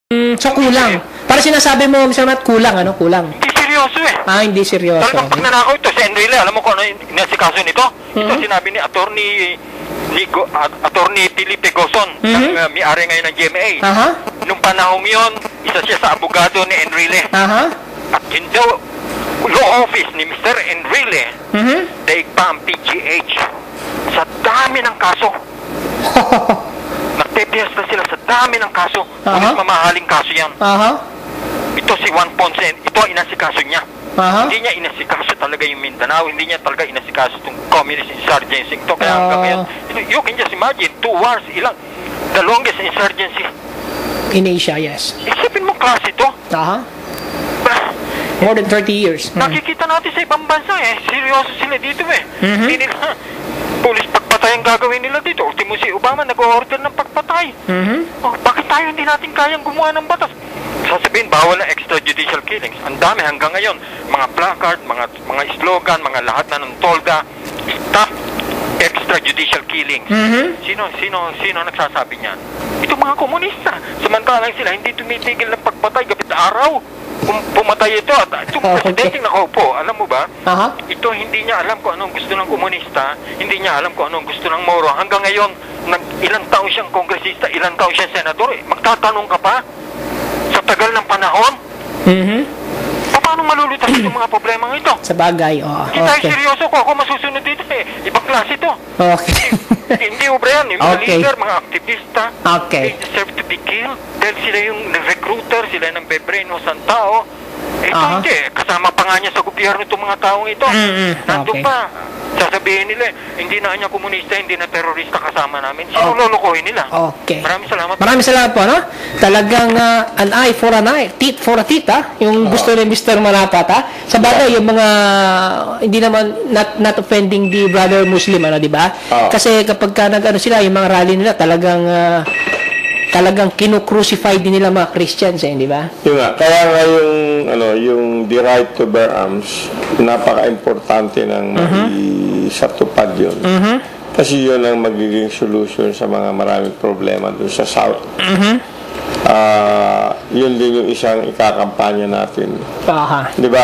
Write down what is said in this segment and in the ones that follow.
So kulang. Para sinasabi mo, Mr. Matt, kulang, ano? Kulang. Hindi seryoso eh. Hindi seryoso. Talagang pag nanakaw ito, si Enrile, alam mo kung ano inasikaso nito? Ito sinabi ni Attorney Felipe Gozon, ng may-ari ngayon ng GMA. Nung panahong yon, isa siya sa abogado ni Enrile. At yun daw, law office ni Mr. Enrile, daig pa ang PGH sa dami ng kaso. Nagtepiyas na sila sa dami ng kaso. Ulit mamahaling kaso yan. Ito si Juan Ponce, ito ang inasikaso niya. Hindi niya inasikaso talaga yung Mindanao, hindi niya talaga inasikaso itong communist insurgency ito. Kaya hanggang ngayon, you can just imagine, 2 wars, the longest insurgency in Asia, yes. Isipin mo klase ito. More than 30 years. Nakikita natin sa ibang bansa seryoso sila dito Hindi nila pulis pagpatay ang gagawin nila dito. Ultimo si Obama nag-order ng pagpatay. Bakit tayo hindi natin kayang gumawa ng batas? Sasabihin, bawal na extrajudicial killings. Ang dami hanggang ngayon. Mga placard, mga slogan, mga lahat na ng tolda. Stop extrajudicial killings. Sino nagsasabi niyan? Ito mga komunista. Samantalang sila hindi tumitigil ng pagpatay gabit araw. Kung pumatay ito at itong presidente nakaupo, alam mo ba? Ito hindi niya alam kung anong gusto ng komunista, hindi niya alam kung anong gusto ng Moro. Hanggang ngayon, ilang taon siyang kongresista, ilang taon siyang senador. Magtatanong ka pa? Sa tagal ng panahon? Paano malulutas itong mga problemang ito? Sa bagay, Hindi tayo seryoso ko. Ako masusunod dito Ibang klase ito. Hindi obra yan. Yung mga leader, mga aktivista, they deserve to be killed. Dahil sila yung recruiter, sila yung bebrainwash ang tao. Ito hindi. Kasama pa nga niya sa gobyerno itong mga taong ito. Nandun pa. Sasabihin nila, hindi na niya komunista, hindi na terorista kasama namin. Sino lulukuhin nila? Maraming salamat. Maraming salamat po, no? Talagang an eye for an eye, teeth for a teeth, yung gusto ni Mr. Marapat, Sa bagay, yung mga, hindi naman, not offending the brother Muslim, di ba? Kasi kapag sila, yung mga rally nila, talagang kinu-crucify din nila mga Christians, di ba? Kaya nga yung the right to bear arms, napaka-importante ng maisatupad yun. Kasi yun ang magiging solution sa mga maraming problema doon sa South. Yun din yung isang ikakampanya natin. Di ba,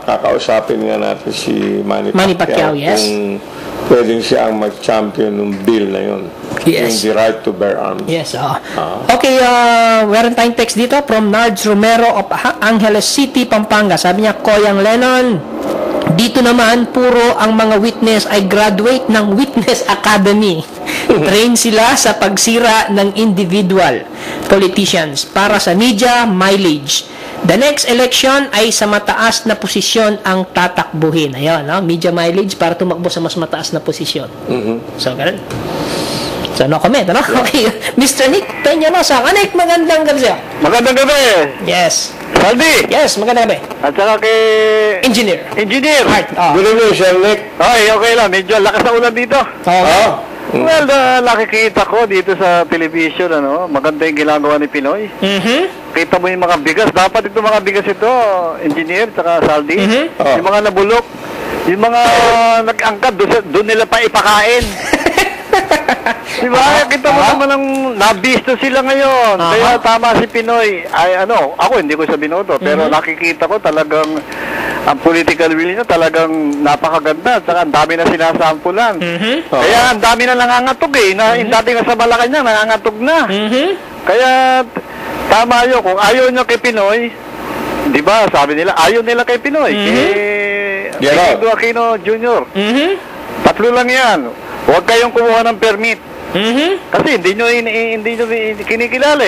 kakausapin nga natin si Manny Pacquiao, yes. Kung pwedeng siya ang mag-champion ng bill na yun. Yes. Yung the right to bear arms. Yes, Okay, meron tayong text dito from Nards Romero of Angeles City, Pampanga. Sabi niya, Koyang Lennon, dito naman, puro ang mga witness ay graduate ng Witness Academy. Train sila sa pagsira ng individual politicians para sa media mileage. The next election ay sa mataas na posisyon ang tatakbuhin. Ayun, media mileage para tumakbo sa mas mataas na posisyon. So, ganun. So, no comment, Okay. Mr. Nick Peñalosa. Nick, magandang gabi sa'yo. Magandang gabi. Yes. Saldi. Yes, magandang gabi. At saka kay... Engineer. Right. Good evening, Sir Nick. Okay lang. Medyo lakas na ulan dito. Well, nakikita ko dito sa television, maganda yung ginagawa ni Pinoy. Kita mo yung mga bigas. Dapat itong mga bigas ito, Engineer, saka Saldi. Yung mga nabulok, yung mga nag-angkat, doon nila pa ipakain. Diba? Kita mo naman ang nabisto sila ngayon. Kaya tama si Pinoy. Ako hindi ko sa binoto, pero nakikita ko talagang ang political will niya talagang napakaganda. At saka ang dami na sinasampulan. Kaya ang dami na nangangatog yung dati nga sa Malacanang nangangatog na. Kaya tama yun. Kung ayaw niya kay Pinoy, di ba, sabi nila, ayaw nila kay Pinoy. Kay Aquino Jr. Tatlo lang yan. Huwag kayong kumuha ng permit. Kasi hindi nyo kinikilala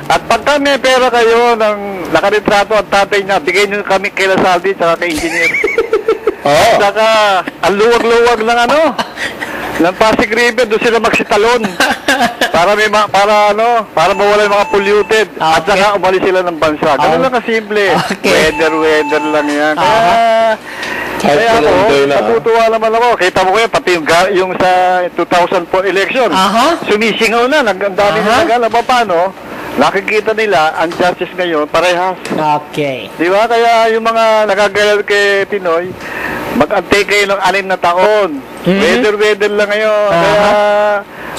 At pagka may pera kayo ng nakaritrato at tatay niya, bigay nyo kami kay Saldi at kay Engineer. At saka, ang luwag-luwag ng ng Pasig River, doon sila magsitalon. Para mawala yung mga polluted. At saka umalis sila ng bansa. Ganun lang kasimple. Weather lang yan. Kaya ako, natutuwa naman ako. Kita mo kaya, pati yung sa 2004 election, sumisingaw na, ang dami na nagalaman. Paano? Nakikita nila, ang justice ngayon, parehas. Di ba? Kaya yung mga nagagalit kay Pinoy, mag-antay kayo ng 6 na taon. Weather lang ngayon. Kaya,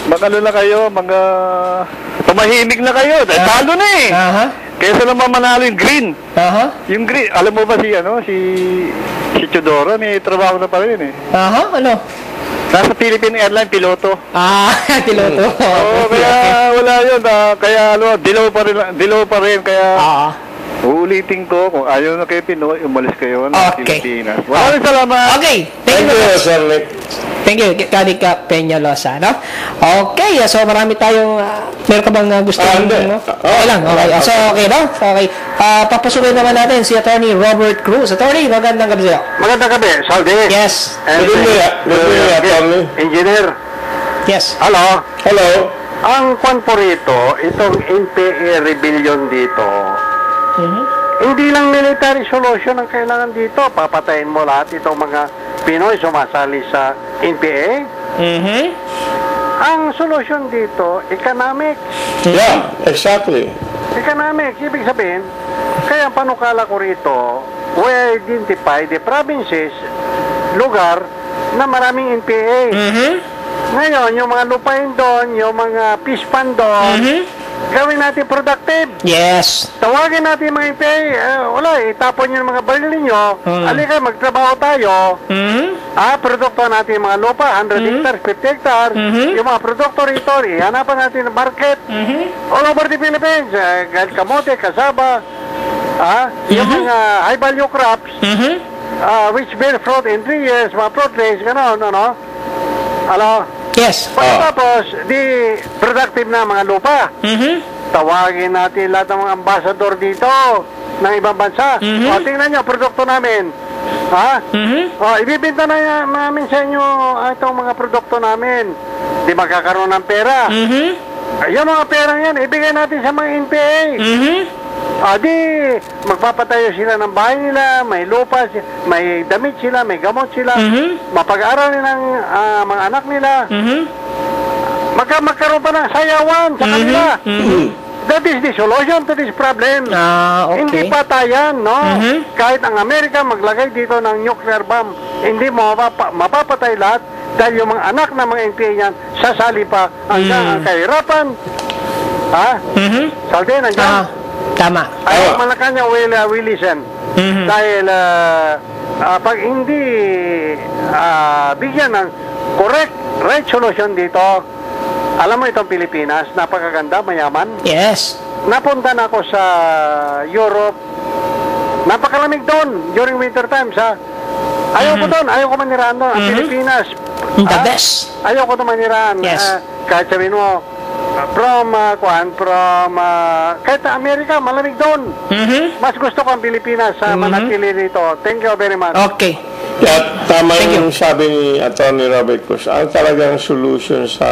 mag-ano na kayo, tumahimik na kayo. Dahil talo na Kesa naman manalo yung green. Aha. Yung green, alam mo ba si Chodoro, may trabaho na pala yun eh. Aha, ano? Nasa Philippine Airlines, piloto. Piloto. Oo, kaya wala yun. Kaya dilaw pa rin. Kaya uulitin ko, kung ayaw na kayo Pinoy, umalis kayo ng Pilipinas. Maraming salamat. Okay. Thank you, Sir Nick. Thank you, Kadika Peñalosa, no? Okay, so marami tayong, meron ka bang gusto? Hindi. No? Okay lang, okay. So, okay, no? Okay. Papasukin naman natin si Attorney Robert Cruz. Attorney, magandang gabi sa'yo. Magandang gabi, Saldi. Yes. Good day, Attorney. Engineer. Yes. Hello. Hello. Ang kwan po rito, itong NPA rebellion dito, hindi lang military solution ang kailangan dito. Papatayin mo lahat itong mga Pinoy sumasali sa NPA. Ang solution dito, economics. Yeah, exactly. Economics, ibig sabihin, kaya ang panukala ko rito, we identify the provinces, lugar na maraming NPA. Ngayon, yung mga lupain doon, yung mga fish pan doon, gawin natin productive. Yes. Tawagin natin mga NPA, wala, itapon nyo yung mga baril ninyo, alika, magtrabaho tayo, produkto natin yung mga lupa, 100 hectares, 50 hectares, yung mga produkto rito, ihanapan natin ng market, all over the Philippines, kamote, kasaba, yung mga high value crops, which bear fruit in 3 years, mga fruit trees, gano'n, ano? Yes. Pagkatapos, di productive na mga lupa. Tawagin natin lahat ng mga ambassador dito ng ibang bansa. O, tingnan nyo, produkto namin. Ibibenta na namin sa inyo itong mga produkto namin. Di magkakaroon ng pera. Yung mga perang yan, ibigay natin sa mga NPA. Di magpapatayo sila ng bahay nila, may lupa, may damit sila, may gamot sila, mapag-aral nila ng mga anak nila. Magkaroon pa ng sayawan sa kanila. That is the solution to this problem. Okay. Hindi patayan, no? Kahit ang Amerika maglagay dito ng nuclear bomb, hindi mapapatay lahat dahil yung mga anak ng mga NPA yan sasali pa hanggang ang kahirapan. Saldi, nandiyan? Tama. Ayaw Malacanang will listen. Dahil pag hindi bigyan ng correct, right solution dito, alam mo itong Pilipinas, napakaganda, mayaman. Yes. Napunta na ako sa Europe. Napakalamig doon during winter times, Ayaw ko doon, ayaw ko manirahan doon. Ang Pilipinas, the best. ayaw ko doon manirahan. Yes. Kahit sabihin mo, kahit na Amerika, malamig doon. Mas gusto ko ang Pilipinas sa manatili rito. Thank you very much. Okay. At tama yung sabi ni Attorney Robert Cruz, ang talagang solution sa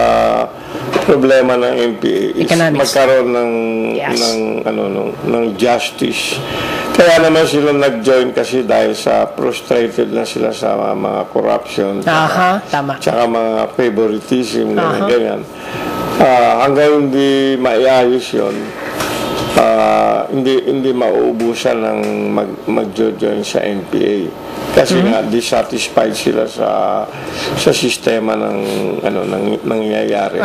problema ng NPA is magkaroon ng justice. Kaya naman sila nag-join kasi dahil sa frustrated na sila sa mga corruption. Tama. Tsaka mga favoritism, ganyan. Hanggang hindi maiayos yun, hindi mauubusan ng mag-join sa NPA. Kasi nga dissatisfied sila sa sistema ng nangyayari.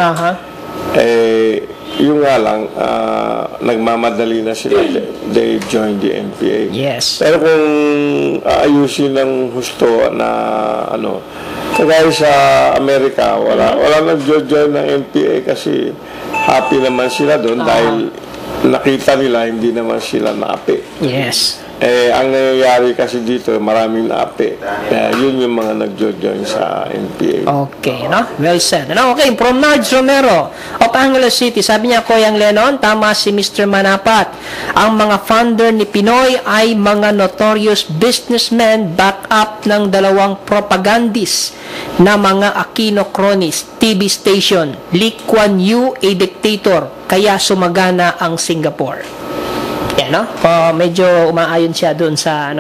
Yung nga lang, nagmamadali na sila, they join the NPA. Yes. Pero kung aayusin ng husto na kagaya sa Amerika, wala nag-join ng NPA kasi happy naman sila doon dahil nakita nila hindi naman sila naapi. Yes. Ang nangyayari kasi dito, maraming naapi. Yun yung mga nag-join sa NPA. Okay, no? Well said. Okay, from Nards Romero of Angeles City, sabi niya, Koyang Lenon, tama si Mr. Manapat. Ang mga founder ni Pinoy ay mga notorious businessmen back up ng dalawang propagandist na mga Aquino Cronies, TV station, Lee Kuan Yew, a dictator, kaya sumagana ang Singapore. Yan, no? Medyo umaayon siya doon sa